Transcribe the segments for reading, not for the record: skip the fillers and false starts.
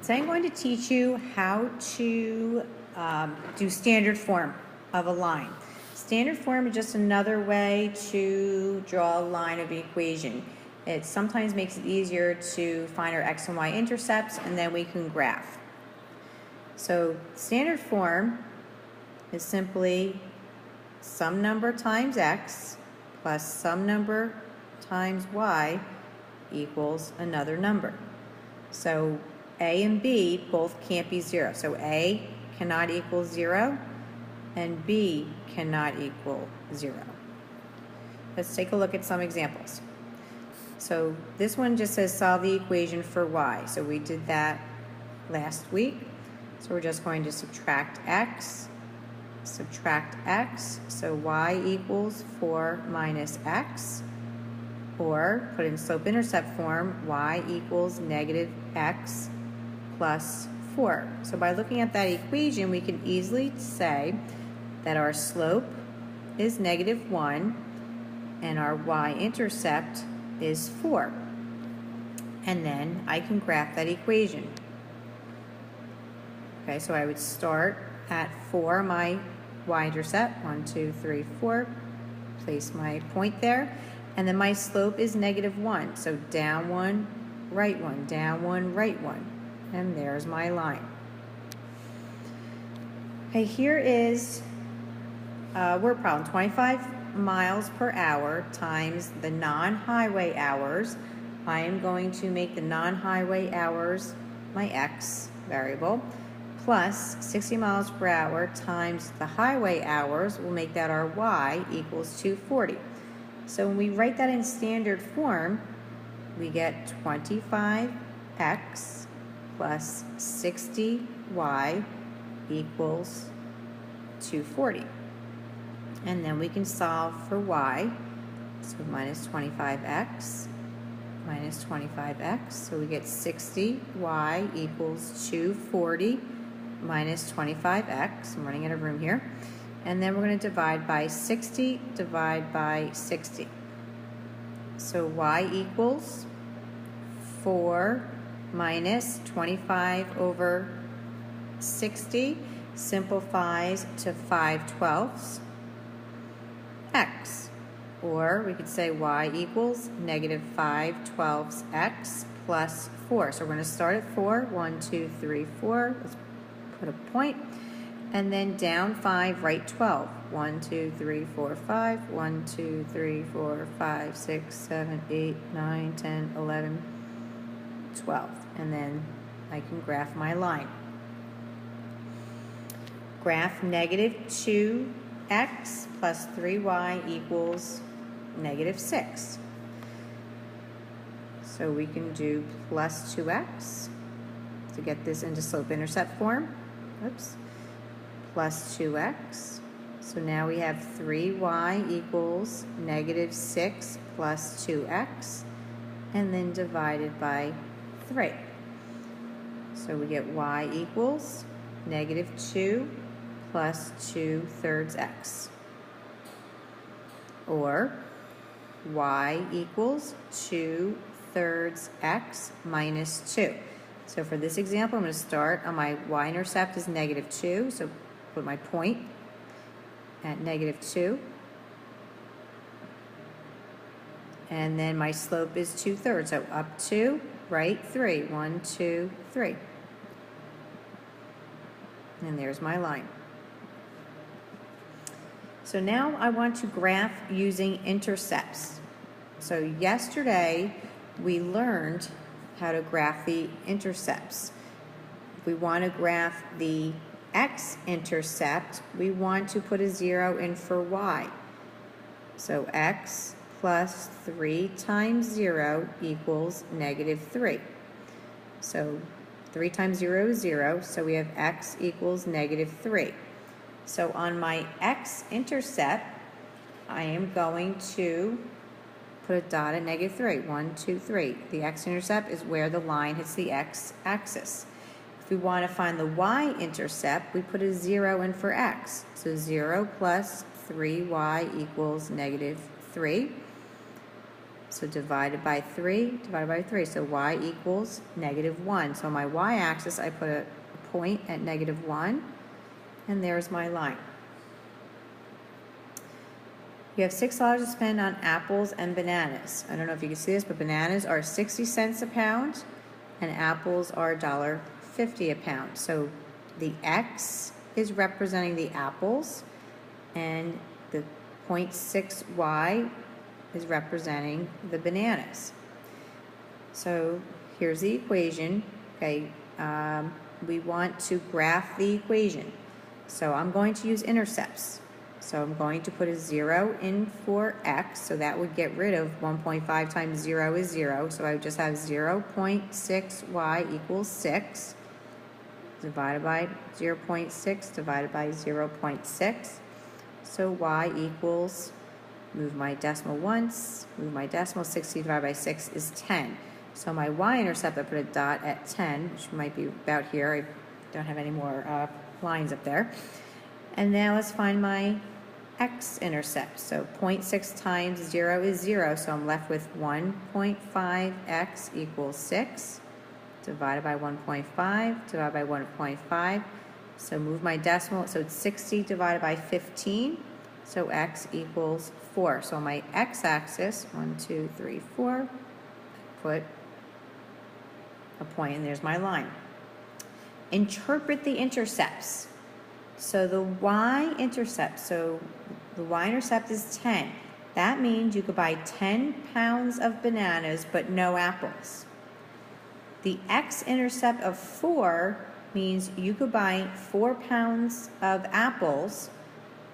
Today I'm going to teach you how to do standard form of a line. Standard form is just another way to draw a line of the equation. It sometimes makes it easier to find our x and y intercepts, and then we can graph. So standard form is simply some number times x plus some number times y equals another number. So a and b both can't be 0. So a cannot equal 0 and b cannot equal 0. Let's take a look at some examples. So this one just says solve the equation for y. So we did that last week. So we're just going to subtract x. So y equals 4 minus x. Or put in slope-intercept form, y equals negative x plus 4. So by looking at that equation, we can easily say that our slope is negative 1 and our y-intercept is 4. And then I can graph that equation. Okay, so I would start at 4, my y-intercept, 1, 2, 3, 4, place my point there. And then my slope is negative 1. So down 1, right 1, down 1, right 1. And there's my line. Okay, here is word problem. 25 miles per hour times the non-highway hours. I am going to make the non-highway hours my x variable. Plus 60 miles per hour times the highway hours, we'll make that our y equals 240. So when we write that in standard form, we get 25x plus 60y equals 240. And then we can solve for y. So minus 25x minus 25x. So we get 60y equals 240 minus 25x. I'm running out of room here. And then we're going to divide by 60, divide by 60. So y equals 4 minus 25 over 60 simplifies to 5/12 x. Or we could say y equals negative 5/12 x plus 4. So we're going to start at 4. 1, 2, 3, 4. Let's put a point. And then down 5, right 12. 1, 2, 3, 4, 5. 1, 2, 3, 4, 5, 6, 7, 8, 9, 10, 11, 12. And then I can graph my line. Graph negative 2x plus 3y equals negative 6. So we can do plus 2x to get this into slope-intercept form. Oops. Plus 2x. So now we have 3y equals negative 6 plus 2x, and then divided by 3. So we get y equals negative 2 plus 2/3 x. Or y equals 2/3 x minus 2. So for this example, I'm going to start on my y-intercept is negative 2. So put my point at negative 2. And then my slope is 2/3. So up 2, right 3. 1, 2, 3. And there's my line. So now I want to graph using intercepts. So yesterday we learned how to graph the intercepts. If we want to graph the x-intercept, we want to put a 0 in for y. So x plus 3 times 0 equals negative 3. So 3 times 0 is 0, so we have x equals negative 3. So on my x-intercept, I am going to put a dot at negative 3. 1, 2, 3. The x-intercept is where the line hits the x-axis. If we want to find the y-intercept, we put a 0 in for x. So 0 plus 3y equals negative 3. So divided by 3, divided by 3. So y equals -1. So on my y-axis, I put a point at -1, and there's my line. You have $6 to spend on apples and bananas. I don't know if you can see this, but bananas are 60 cents a pound, and apples are $1.50 a pound. So the X is representing the apples, and the 0.6y is representing the bananas. So here's the equation. Okay, we want to graph the equation. So I'm going to use intercepts. So I'm going to put a 0 in for x, so that would get rid of 1.5 times 0 is 0. So I would just have 0.6y equals 6, divided by 0.6 divided by 0.6. So y equals, move my decimal once, move my decimal, 60 divided by 6 is 10. So my y-intercept, I put a dot at 10, which might be about here. I don't have any more lines up there. And now let's find my x-intercept. So 0.6 times 0 is 0, so I'm left with 1.5x equals 6, divided by 1.5, divided by 1.5. So move my decimal, so it's 60 divided by 15, so x equals 4. So on my x-axis, 1, 2, 3, 4, put a point, and there's my line. Interpret the intercepts. So the y-intercept, so the y-intercept is 10. That means you could buy 10 pounds of bananas but no apples. The x-intercept of 4 means you could buy 4 pounds of apples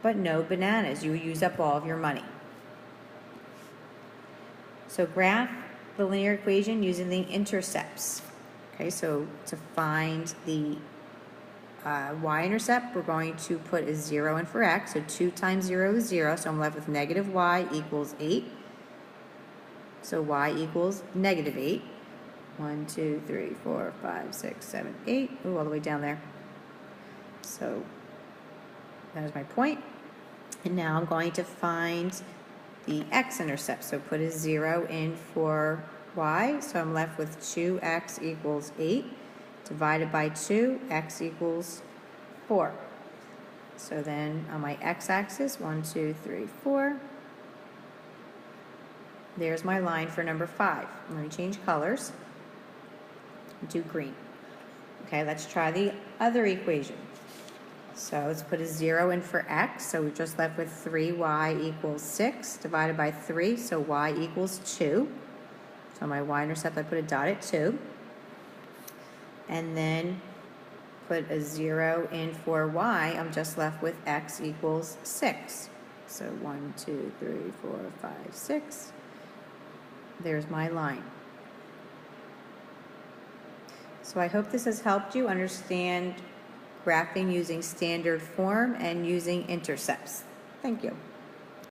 but no bananas. You would use up all of your money. So graph the linear equation using the intercepts. Okay, so to find the y-intercept, we're going to put a 0 in for x. So 2 times 0 is 0. So I'm left with -y equals 8. So y equals -8. 1, 2, 3, 4, 5, 6, 7, 8. Ooh, all the way down there. So that is my point. And now I'm going to find the x-intercept. So put a 0 in for y. So I'm left with 2x equals 8. Divided by 2, x equals 4. So then on my x-axis, 1, 2, 3, 4. There's my line for number 5. Let me change colors. Do green. Okay, let's try the other equation. So let's put a 0 in for x. So we're just left with 3y equals 6 divided by 3. So y equals 2. So on my y-intercept, I put a dot at 2. And then put a 0 in for y, I'm just left with x equals 6. So 1, 2, 3, 4, 5, 6. There's my line. So I hope this has helped you understand graphing using standard form and using intercepts. Thank you.